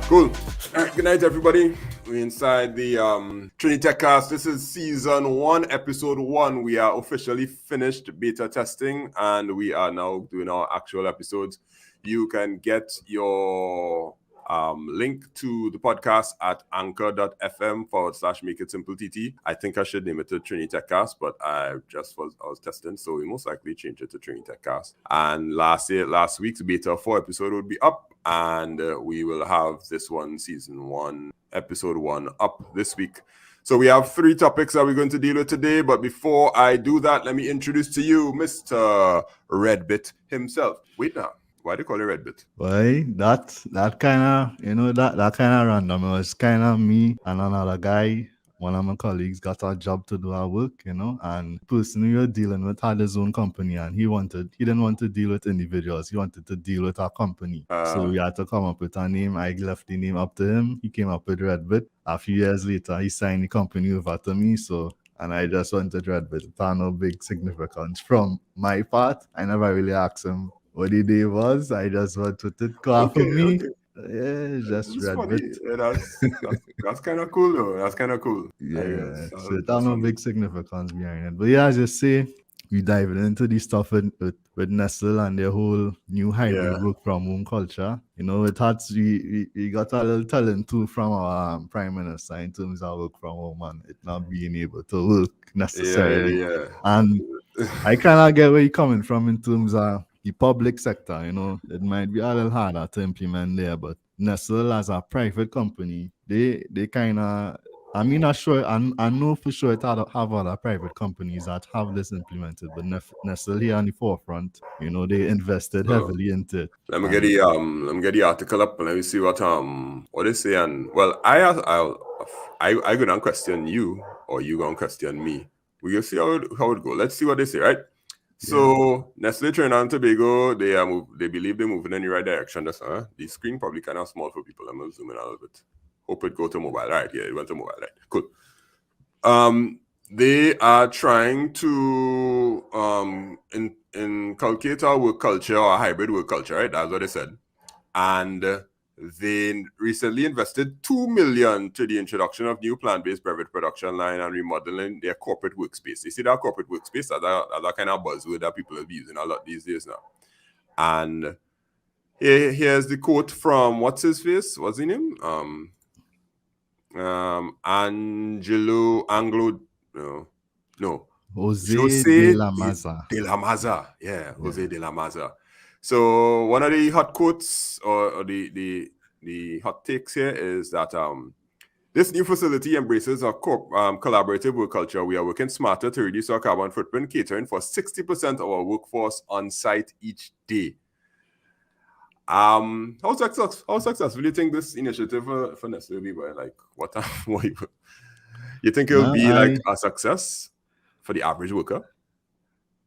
Cool. All right, good night, everybody. We're inside the Trinidad Cast. This is season 1, episode 1. We are officially finished beta testing and we are now doing our actual episodes. You can get your link to the podcast at anchor.fm/makeITsimpleTT. I think I should name it to Trinidad Cast, but I was testing, so we most likely change it to Trinidad Cast. And last week's beta 4 episode would be up. And we will have this one, season 1, episode 1 up this week. So we have 3 topics that we're going to deal with today. But before I do that, let me introduce to you Mr. Redbit himself. Wait now. Why do you call it Redbit? Why? That kind of, that kind of random. It was kind of me and another guy. One of my colleagues got a job to do our work, and the person we were dealing with had his own company, and he didn't want to deal with individuals. He wanted to deal with our company. So we had to come up with a name. I left the name up to him. He came up with Redbit. A few years later, he signed the company over to me. And I just wanted Redbit. It had no big significance from my part. I never really asked him what the day was. I just wanted it call for me. Okay. Yeah, just Redbit. Yeah, that's kind of cool, though. That's kind of cool. Yeah, so it has no big significance behind it. But yeah, as you say, we diving into this stuff with Nestle and their whole new hybrid work from home culture. It had we got a little talent too from our Prime Minister in terms of work from home and it not being able to work necessarily. Yeah. And I kind of get where you're coming from in terms of the public sector. It might be a little harder to implement there, but Nestle as a private company, they kind of, I'm not sure, I know for sure it have other private companies that have this implemented, but Nestle here on the forefront, they invested heavily into it. Let me get the article up and let me see what they say. And well, I gonna question you, or you gonna question me. We will see how it go. Let's see what they say, right? So Nestle Trinidad and Tobago, they believe they're moving in the right direction. The screen probably kind of small for people. I'm gonna zoom in a little bit. Hope it go to mobile. Right, yeah, it went to mobile. Right, cool. They are trying to inculcate our work culture or hybrid work culture, right? That's what they said. And they recently invested $2 million to the introduction of new plant-based beverage production line and remodeling their corporate workspace. You see that corporate workspace, that kind of buzzword that people are using a lot these days now. And here's the quote from what's his name? Jose de la Maza. Yeah, Jose de la Maza. So one of the hot quotes or the hot takes here is that this new facility embraces a collaborative work culture. We are working smarter to reduce our carbon footprint, catering for 60% of our workforce on site each day. How successful do you think this initiative for Nestle will be? Like, what you think it will be like a success for the average worker?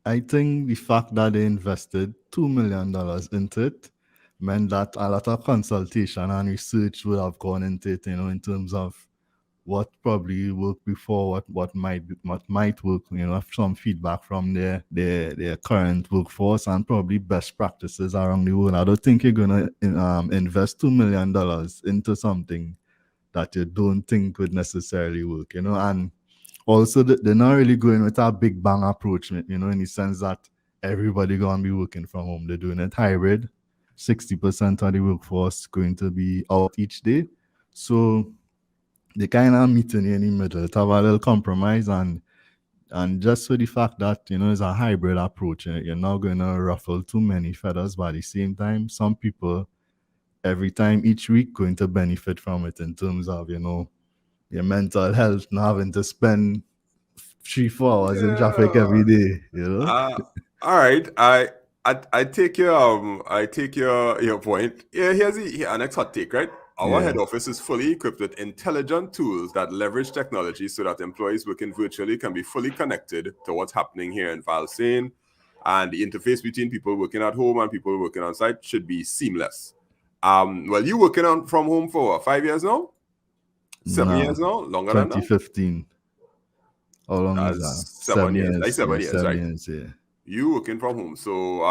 I think the fact that they invested $2 million into it meant that a lot of consultation and research would have gone into it, in terms of what probably worked before, what might work, some feedback from their current workforce and probably best practices around the world. I don't think you're going to invest $2 million into something that you don't think would necessarily work, and also they're not really going with a big bang approach, in the sense that everybody going to be working from home. They're doing it hybrid. 60% of the workforce going to be out each day. So they kind of meeting in the middle to have a little compromise and just for the fact that, it's a hybrid approach, you're not going to ruffle too many feathers, but at the same time, some people every time each week going to benefit from it in terms of, your mental health, not having to spend 3-4 hours in traffic every day, all right. I take your point. Yeah, here's the next hot take, right? Our head office is fully equipped with intelligent tools that leverage technology so that employees working virtually can be fully connected to what's happening here in Valsain, and the interface between people working at home and people working on site should be seamless. Well, you working from home for what, 5 years now? 7 years now? Longer than that? 2015. How long is that? 7 years. Like 7 years, 7 right? years, yeah. You working from home. So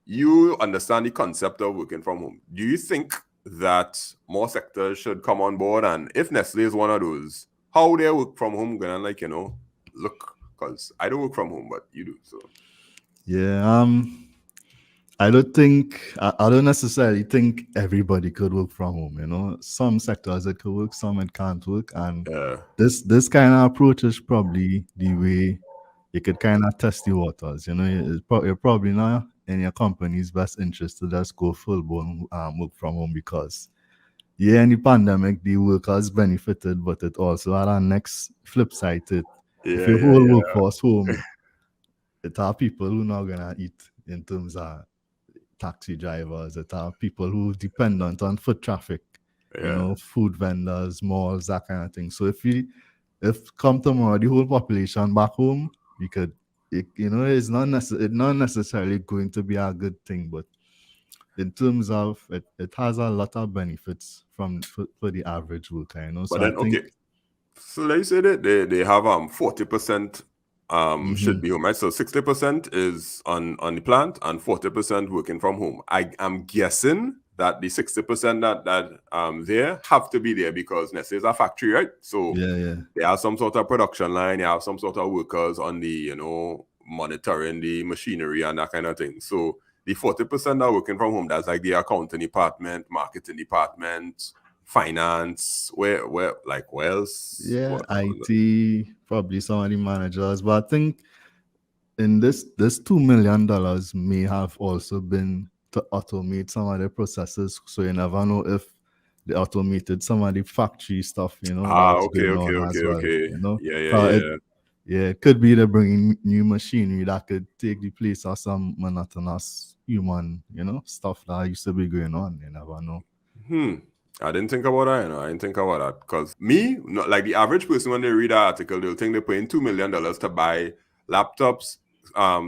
you understand the concept of working from home. Do you think that more sectors should come on board, and if Nestle is one of those, how they work from home gonna look, because I don't work from home, but you do. So Yeah. I don't necessarily think everybody could work from home. You know, some sectors it could work, some it can't work, and yeah, this kind of approach is probably the way you could kind of test the waters. You know, you're probably not in your company's best interest to just go full blown work from home because yeah, in the pandemic the workers benefited, but it also had a next flip side to it. If yeah, your yeah, whole yeah, workforce home, it are people who not gonna eat in terms of taxi drivers, it are people who dependent on foot traffic, you yeah. know, food vendors, malls, that kind of thing. So if come tomorrow, the whole population back home, we could, you know, it's not necessarily going to be a good thing, but in terms of it has a lot of benefits for the average worker, you know. But So I then think, okay, so let's say that they have 40% should mhm, be home, right? So 60% is on the plant and 40% working from home. I am guessing that the 60% that there have to be there because Nestle is a factory, right? So yeah, yeah, they have some sort of production line, they have some sort of workers on the monitoring the machinery and that kind of thing. So the 40% are working from home, that's like the accounting department, marketing department, finance, where else? yeah, IT, probably some of the managers, but I think in this $2 million may have also been to automate some of the processes, so you never know if they automated some of the factory stuff, you know, that was Okay, going okay, on as okay, well, okay. you know. Yeah, yeah, 'Cause yeah. yeah, it could be they're bringing new machinery that could take the place of some monotonous human, you know, stuff that used to be going on. You never know. I didn't think about that, I didn't think about that. Because me, like the average person, when they read that article, they'll think they're paying $2 million to buy laptops,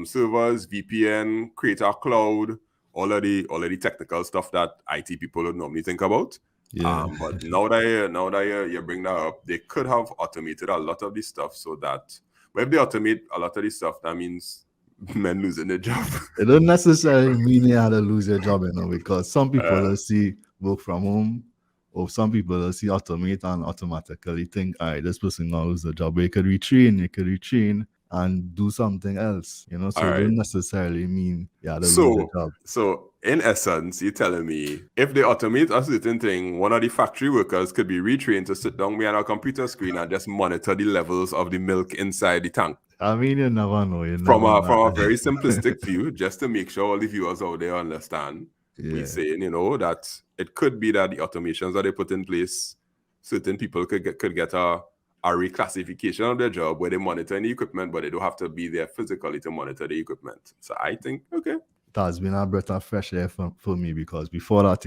servers, VPN, create a cloud, all of the technical stuff that IT people would normally think about. Yeah, But now that you bring that up, they could have automated a lot of this stuff so that, well, if they automate a lot of this stuff, that means men losing their job. it don't necessarily mean you had to lose your job, you know, because some people uh, will see work from home, or some people will see automate and automatically think, all right, this person gonna lose the job. But you could retrain and do something else, you know. all So it right. don't necessarily mean you had to lose your So, job. so in essence, you're telling me if they automate a certain thing, one of the factory workers could be retrained to sit down behind a computer screen and just monitor the levels of the milk inside the tank I mean, you never know, you from never a know. from a very simplistic view, just to make sure all the viewers out there understand. We Yeah, saying, that it could be that the automations that they put in place, certain people could get a reclassification of their job where they monitor any equipment, but they don't have to be there physically to monitor the equipment. So I think, okay. it has been a breath of fresh air for me because before that,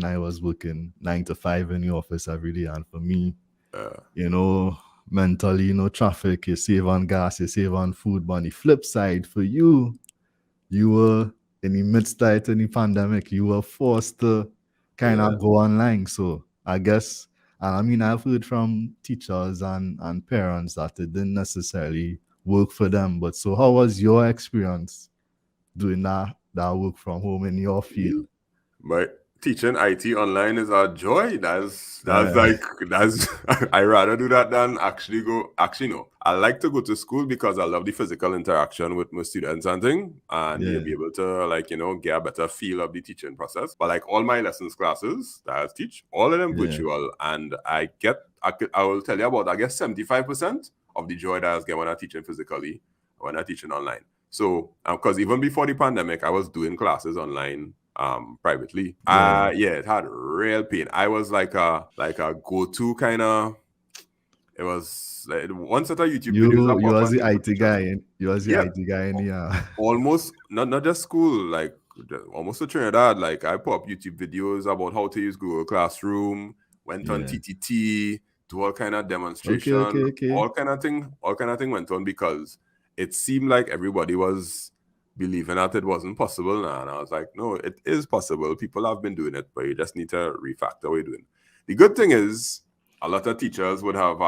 I was working 9 to 5 in the office every day, and for me, Uh, you know, mentally, you know, traffic, you save on gas, you save on food. But on the flip side, for you, you were in the midst of it in the pandemic, you were forced to kind yeah. of go online. So I guess, and I mean, I've heard from teachers and parents that it didn't necessarily work for them. But so, how was your experience doing that work from home in your field? But teaching IT online is a joy. That's Yeah, like that's I rather do that than actually go. Actually, no. I like to go to school because I love the physical interaction with my students and thing, and you'll yeah, be able to get a better feel of the teaching process. But like all my lessons classes that I teach, all of them yeah. virtual, and I will tell you about, I guess, 75% of the joy that I get when I'm teaching physically, when I'm teaching online. So, because even before the pandemic, I was doing classes online privately. Yeah, yeah. Yeah, it had real pain. I was like a go-to kind of. It was like one set of YouTube videos that You pop was on the the IT information. guy in you was the Yeah, IT guy in the almost not just school, like almost to Trinidad. Like I put up YouTube videos about how to use Google Classroom, went on yeah. TTT, do all kind of Okay, demonstration, okay, okay. all kind of thing went on because it seemed like everybody was believing that it wasn't possible now. And I was like, no, it is possible. People have been doing it, but you just need to refactor what you're doing. The good thing is a lot of teachers would have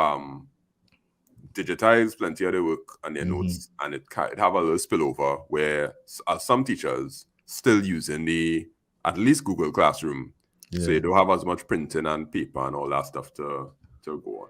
digitize plenty of the work and their Mm-hmm. notes, and it have a little spillover where some teachers still using the at least Google Classroom So you don't have as much printing and paper and all that stuff to go on.